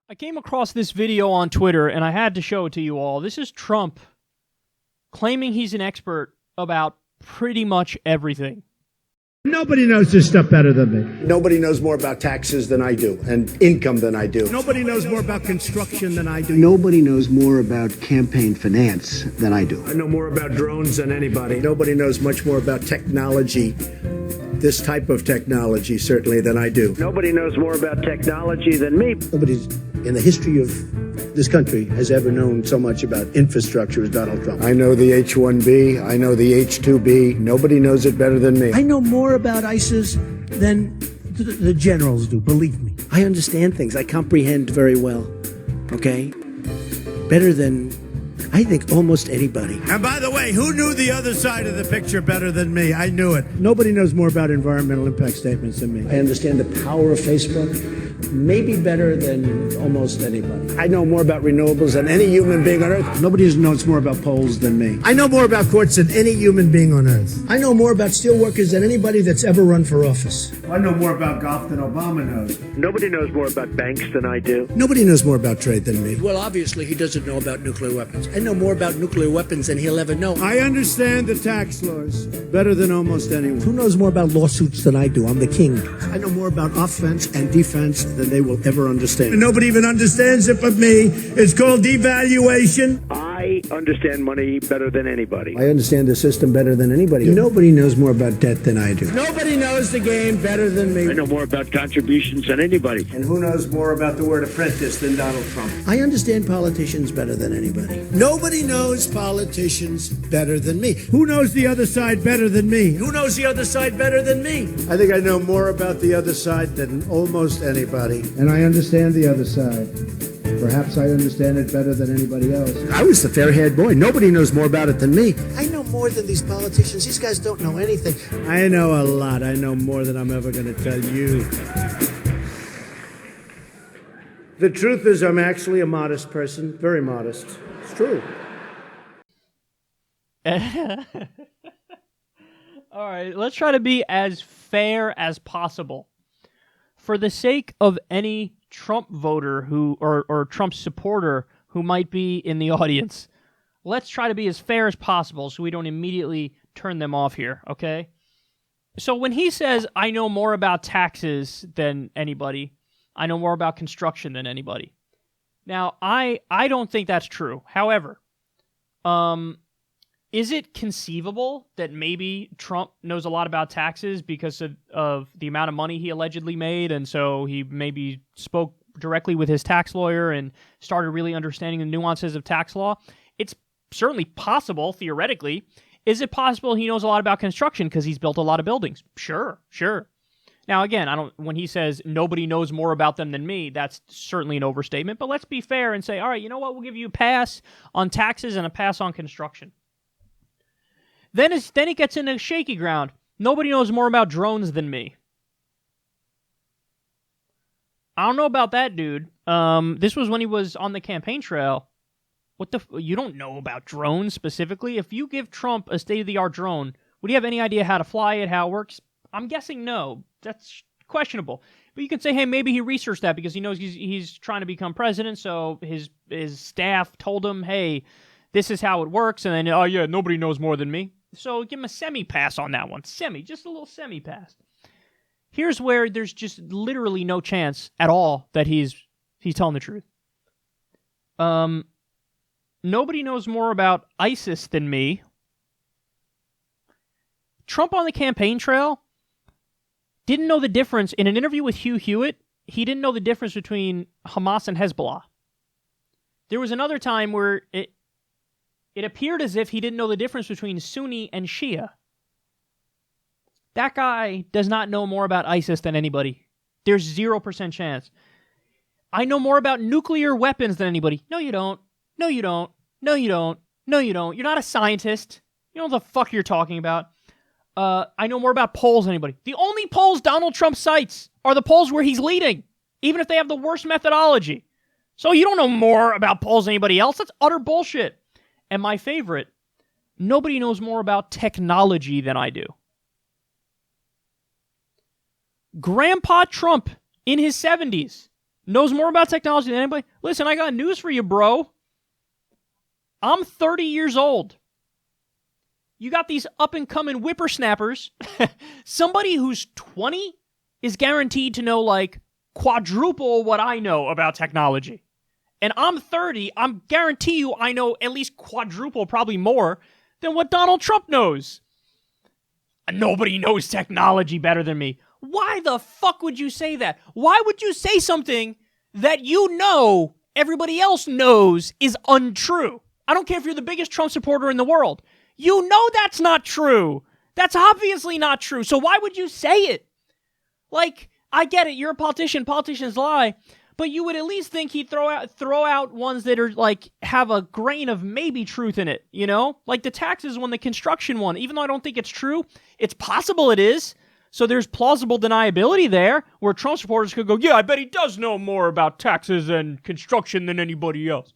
I came across this video on Twitter, and I had to show it to you all. This is Trump claiming he's an expert about pretty much everything. Nobody knows this stuff better than me. Nobody knows more about taxes than I do, and income than I do. Nobody knows more about construction than I do. Nobody knows more about campaign finance than I do. I know more about drones than anybody. Nobody knows much more about technology, this type of technology, certainly, than I do. Nobody knows more about technology than me. Nobody's in the history of this country has ever known so much about infrastructure as Donald Trump. I know the H-1B. I know the H-2B. Nobody knows it better than me. I know more about ISIS than the generals do, believe me. I understand things. I comprehend very well. Okay? Better than, I think, almost anybody. And by the way, who knew the other side of the picture better than me? I knew it. Nobody knows more about environmental impact statements than me. I understand the power of Facebook maybe better than almost anybody. I know more about renewables than any human being on Earth. Nobody knows more about polls than me. I know more about courts than any human being on Earth. I know more about steelworkers than anybody that's ever run for office. I know more about golf than Obama knows. Nobody knows more about banks than I do. Nobody knows more about trade than me. Well, obviously, he doesn't know about nuclear weapons. I know more about nuclear weapons than he'll ever know. I understand the tax laws better than almost anyone. Who knows more about lawsuits than I do? I'm the king. I know more about offense and defense than they will ever understand. And nobody even understands it but me. It's called devaluation. I understand money better than anybody. I understand the system better than anybody. Nobody knows more about debt than I do. Nobody knows the game better than me. I know more about contributions than anybody. And who knows more about the word apprentice than Donald Trump? I understand politicians better than anybody. Nobody knows politicians better than me. Who knows the other side better than me? Who knows the other side better than me? I think I know more about the other side than almost anybody. And I understand the other side. Perhaps I understand it better than anybody else. I was the fair-haired boy. Nobody knows more about it than me. I know more than these politicians. These guys don't know anything. I know a lot. I know more than I'm ever going to tell you. The truth is, I'm actually a modest person. Very modest. It's true. All right, let's try to be as fair as possible. For the sake of any Trump voter who or Trump supporter who might be in the audience, let's try to be as fair as possible so we don't immediately turn them off here, okay? So when he says, I know more about taxes than anybody, I know more about construction than anybody. Now, I don't think that's true. However, is it conceivable that maybe Trump knows a lot about taxes because of the amount of money he allegedly made, and so he maybe spoke directly with his tax lawyer and started really understanding the nuances of tax law? It's certainly possible, theoretically. Is it possible he knows a lot about construction because he's built a lot of buildings? Sure. Now, again, when he says nobody knows more about them than me, that's certainly an overstatement, but let's be fair and say, all right, you know what, we'll give you a pass on taxes and a pass on construction. Then he gets into shaky ground. Nobody knows more about drones than me. I don't know about that, dude. This was when he was on the campaign trail. You don't know about drones specifically? If you give Trump a state-of-the-art drone, would he have any idea how to fly it, how it works? I'm guessing no. That's questionable. But you can say, hey, maybe he researched that because he knows he's trying to become president, so his staff told him, hey, this is how it works, and then, oh yeah, nobody knows more than me. So give him a semi-pass on that one. Just a little semi-pass. Here's where there's just literally no chance at all that he's telling the truth. Nobody knows more about ISIS than me. Trump on the campaign trail didn't know the difference. In an interview with Hugh Hewitt, he didn't know the difference between Hamas and Hezbollah. There was another time where it appeared as if he didn't know the difference between Sunni and Shia. That guy does not know more about ISIS than anybody. There's 0% chance. I know more about nuclear weapons than anybody. No, you don't. No, you don't. No, you don't. No, you don't. You're not a scientist. You know what the fuck you're talking about. I know more about polls than anybody. The only polls Donald Trump cites are the polls where he's leading, even if they have the worst methodology. So you don't know more about polls than anybody else. That's utter bullshit. And my favorite, nobody knows more about technology than I do. Grandpa Trump in his 70s knows more about technology than anybody. Listen, I got news for you, bro. I'm 30 years old. You got these up-and-coming whippersnappers. Somebody who's 20 is guaranteed to know, like, quadruple what I know about technology. And I'm 30, I'm guarantee you I know at least quadruple, probably more, than what Donald Trump knows. Nobody knows technology better than me. Why the fuck would you say that? Why would you say something that you know everybody else knows is untrue? I don't care if you're the biggest Trump supporter in the world. You know that's not true. That's obviously not true. So why would you say it? Like, I get it. You're a politician. Politicians lie. But you would at least think he'd throw out ones that are, like, have a grain of maybe truth in it, you know? Like the taxes one, the construction one. Even though I don't think it's true, it's possible it is. So there's plausible deniability there where Trump supporters could go, yeah, I bet he does know more about taxes and construction than anybody else.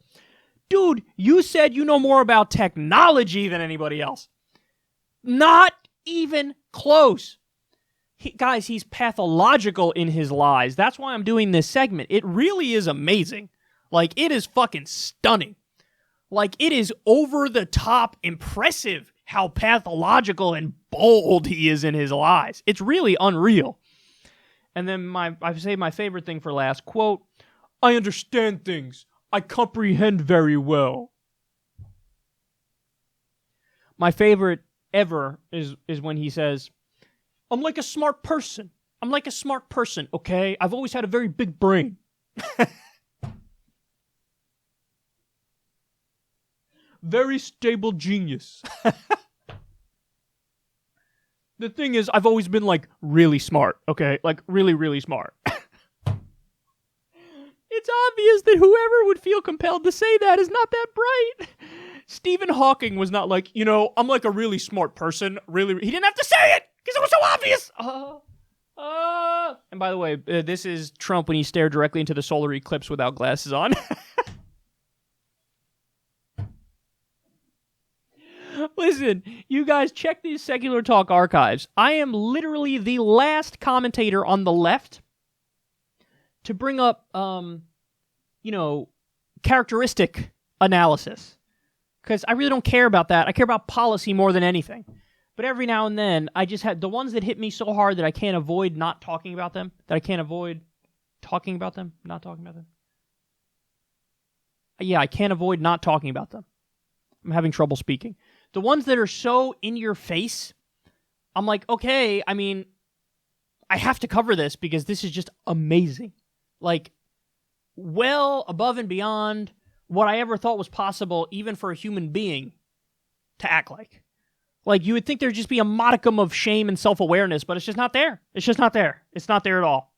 Dude, you said you know more about technology than anybody else. Not even close. Guys, he's pathological in his lies. That's why I'm doing this segment. It really is amazing. Like, it is fucking stunning. Like, it is over-the-top impressive how pathological and bold he is in his lies. It's really unreal. And then I say my favorite thing for last. Quote, I understand things. I comprehend very well. My favorite ever is when he says, I'm like a smart person. I'm like a smart person, okay? I've always had a very big brain. Very stable genius. The thing is, I've always been, like, really smart, okay? Like, really, really smart. It's obvious that whoever would feel compelled to say that is not that bright. Stephen Hawking was not like, you know, I'm like a really smart person. Really, he didn't have to say it because it was so obvious. And by the way, this is Trump when he stared directly into the solar eclipse without glasses on. Listen, you guys, check these Secular Talk archives. I am literally the last commentator on the left to bring up, characteristic analysis. Because I really don't care about that. I care about policy more than anything. But every now and then, I just had the ones that hit me so hard that I can't avoid not talking about them. That I can't avoid talking about them. Not talking about them. Yeah, I can't avoid not talking about them. I'm having trouble speaking. The ones that are so in your face, I'm like, okay, I mean, I have to cover this because this is just amazing. Like, well above and beyond what I ever thought was possible, even for a human being to act like. Like, you would think there'd just be a modicum of shame and self-awareness, but it's just not there. It's just not there. It's not there at all.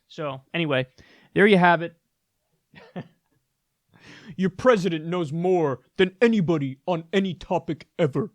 So, anyway, there you have it. Your president knows more than anybody on any topic ever.